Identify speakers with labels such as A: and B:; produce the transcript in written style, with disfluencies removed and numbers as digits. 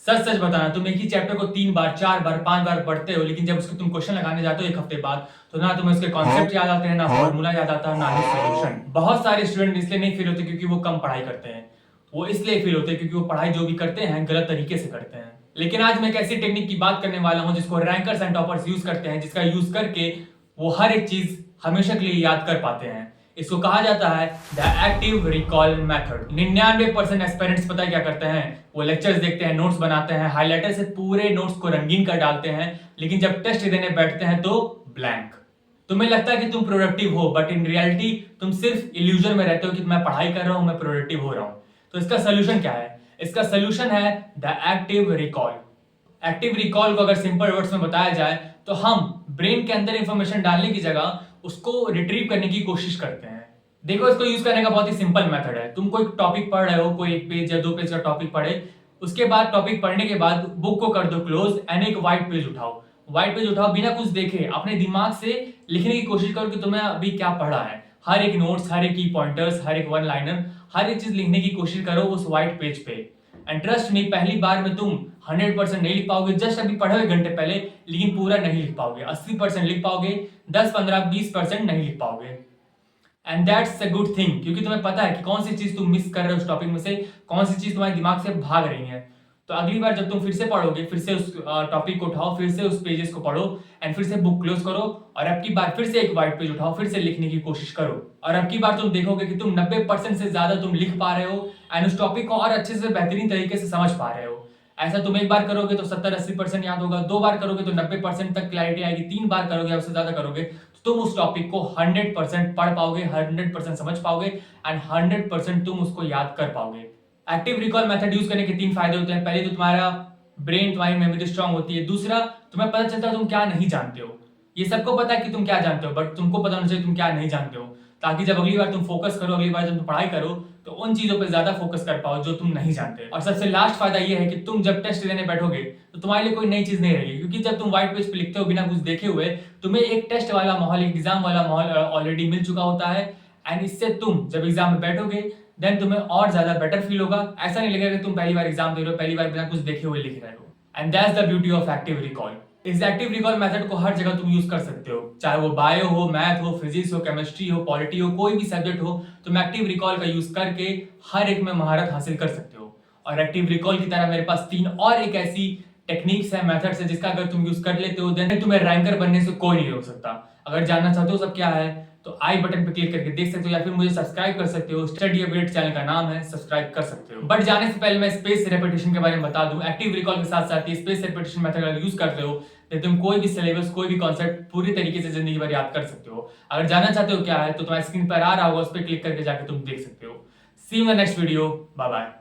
A: सच सच बताना, तुम एक ही चैप्टर को 3 बार 4 बार 5 बार पढ़ते हो, लेकिन जब उसके तुम क्वेश्चन लगाने जाते हो एक हफ्ते बाद, तो ना तुम्हें उसके कॉन्सेप्ट याद आते हैं, ना फॉर्मूला याद आता है, ना ही सॉल्यूशन। बहुत सारे स्टूडेंट इसलिए नहीं फेल होते क्योंकि वो कम पढ़ाई करते हैं, वो इसलिए फेल होते हैं क्योंकि वो पढ़ाई जो भी करते हैं गलत तरीके से करते हैं। लेकिन आज मैं एक ऐसी टेक्निक की बात करने वाला हूं जिसको रैंकर्स एंड टॉपर्स यूज करते हैं, जिसका यूज करके वो हर एक चीज हमेशा के लिए याद कर पाते हैं। इसको कहा जाता है the active recall method. 99% aspirants पता है क्या करते हैं? वो लेक्चर्स देखते हैं, नोट्स बनाते हैं, हाइलाइटर से पूरे नोट्स को रंगीन कर डालते हैं, लेकिन जब टेस्ट देने बैठते हैं तो ब्लैंक। तुम्हें लगता है कि तुम प्रोडक्टिव हो, बट इन रियलिटी तुम सिर्फ इल्यूजन में रहते हो कि मैं पढ़ाई कर रहा हूं, मैं प्रोडक्टिव हो रहा हूं। तो इसका सोल्यूशन क्या है? इसका सोल्यूशन है the active recall. Active recall को अगर सिंपल वर्ड्स में बताया जाए तो हम ब्रेन के अंदर इंफॉर्मेशन डालने की जगह उसको रिट्रीव करने की कोशिश करते हैं। देखो, इसको यूज करने का बहुत ही सिंपल मेथड है। तुम कोई टॉपिक पढ़ रहे हो, कोई एक पेज या 2 पेज का टॉपिक पढ़े, उसके बाद टॉपिक पढ़ने के बाद बुक को कर दो क्लोज एंड एक व्हाइट पेज उठाओ। व्हाइट पेज उठाओ, बिना कुछ देखे अपने दिमाग से लिखने की कोशिश करो कि तुम्हें अभी क्या पढ़ा है। हर एक नोट्स, हर एक की पॉइंटर्स, हर एक वन लाइनर, हर एक चीज लिखने की कोशिश करो उस व्हाइट पेज पे। एंड ट्रस्ट मी, पहली बार में तुम 100% नहीं लिख पाओगे, जस्ट अभी पढ़े हुए घंटे पहले, लेकिन पूरा नहीं लिख पाओगे। 80% लिख पाओगे, 10 15 20% नहीं लिख पाओगे। And that's a good thing, क्योंकि तुम्हें पता है कि कौन सी चीज तुम मिस कर रहे हो उस टॉपिक में से, कौन सी चीज तुम्हारे दिमाग से भाग रही है। तो अगली बार जब तुम फिर से पढ़ोगे, फिर से उस टॉपिक को उठाओ, फिर से उस पेजेस को पढ़ो एंड फिर से बुक क्लोज करो, और अब की बार फिर से एक व्हाइट पेज उठाओ, फिर से लिखने की कोशिश करो। और अब की बार तुम देखोगे कि तुम 90% से ज्यादा तुम लिख पा रहे हो एंड उस टॉपिक को और अच्छे से बेहतरीन तरीके से समझ पा रहे हो। ऐसा तुम एक बार करोगे तो 70-80% याद होगा, 2 बार करोगे तो 90% तक क्लैरिटी आएगी, 3 बार करोगे उससे ज्यादा करोगे तो तुम उस टॉपिक को 100% पढ़ पाओगे, 100% समझ पाओगे एंड 100% तुम उसको याद कर पाओगे। एक्टिव रिकॉल मेथड यूज करने के 3 फायदे होते हैं। पहले तो तुम्हारा ब्रेन, तुम्हारी मेमोरी स्ट्रांग होती है। दूसरा, तुम्हें पता चलता है तुम क्या नहीं जानते हो। ये सबको पता है कि तुम क्या जानते हो, बट तुमको पता होना चाहिए तुम क्या नहीं जानते हो, ताकि जब अगली बार तुम फोकस करो, अगली बार जब तुम पढ़ाई करो, तो उन चीजों पे ज्यादा फोकस कर पाओ जो तुम नहीं जानते। और सबसे लास्ट फायदा ये है कि तुम जब टेस्ट देने बैठोगे तो तुम्हारे लिए कोई नई चीज नहीं रहेगी, क्योंकि जब तुम व्हाइट पेज पे लिखते हो बिना कुछ देखे हुए, तुम्हें एक टेस्ट वाला माहौल, एक एग्जाम वाला माहौल ऑलरेडी मिल चुका होता है। एंड इससे तुम जब एग्जाम में बैठोगे देन तुम्हें और ज्यादा बेटर फील होगा। ऐसा नहीं लगेगा कि तुम पहली बार एग्जाम दे रहे हो, पहली बार बिना कुछ देखे हुए लिख रहे हो। And that's the beauty of active recall. इस एक्टिव रिकॉल मेथड को हर जगह तुम यूज कर सकते हो, चाहे वो बायो हो, मैथ हो, फिजिक्स हो, केमिस्ट्री हो, पॉलिटी हो, कोई भी सब्जेक्ट हो, तुम एक्टिव रिकॉल का यूज करके हर एक में महारत हासिल कर सकते हो। और एक्टिव रिकॉल की तरह मेरे पास 3 और एक ऐसी टेक्निक्स है, मेथड्स है, जिसका अगर तुम यूज कर लेते हो देन तुम्हें रैंकर बनने से कोई नहीं रोक सकता। अगर जानना चाहते हो सब क्या है तो आई बटन पे क्लिक करके देख सकते हो, या फिर मुझे सब्सक्राइब कर सकते हो। स्टडी अपडेट चैनल का नाम है, सब्सक्राइब कर सकते हो। बट जाने से पहले मैं स्पेस रेपिटेशन के बारे में बता दूं। एक्टिव रिकॉल के साथ साथ स्पेस रेपिटेशन मेथड अगर यूज करते हो तो तुम कोई भी सिलेबस, कोई भी कॉन्सेप्ट पूरी तरीके से जिंदगी भर याद कर सकते हो। अगर जानना चाहते हो क्या है तो तुम्हारी स्क्रीन पर आ रहा होगा, उस पर क्लिक करके जाकर तुम देख सकते हो। See you in the next video, bye bye.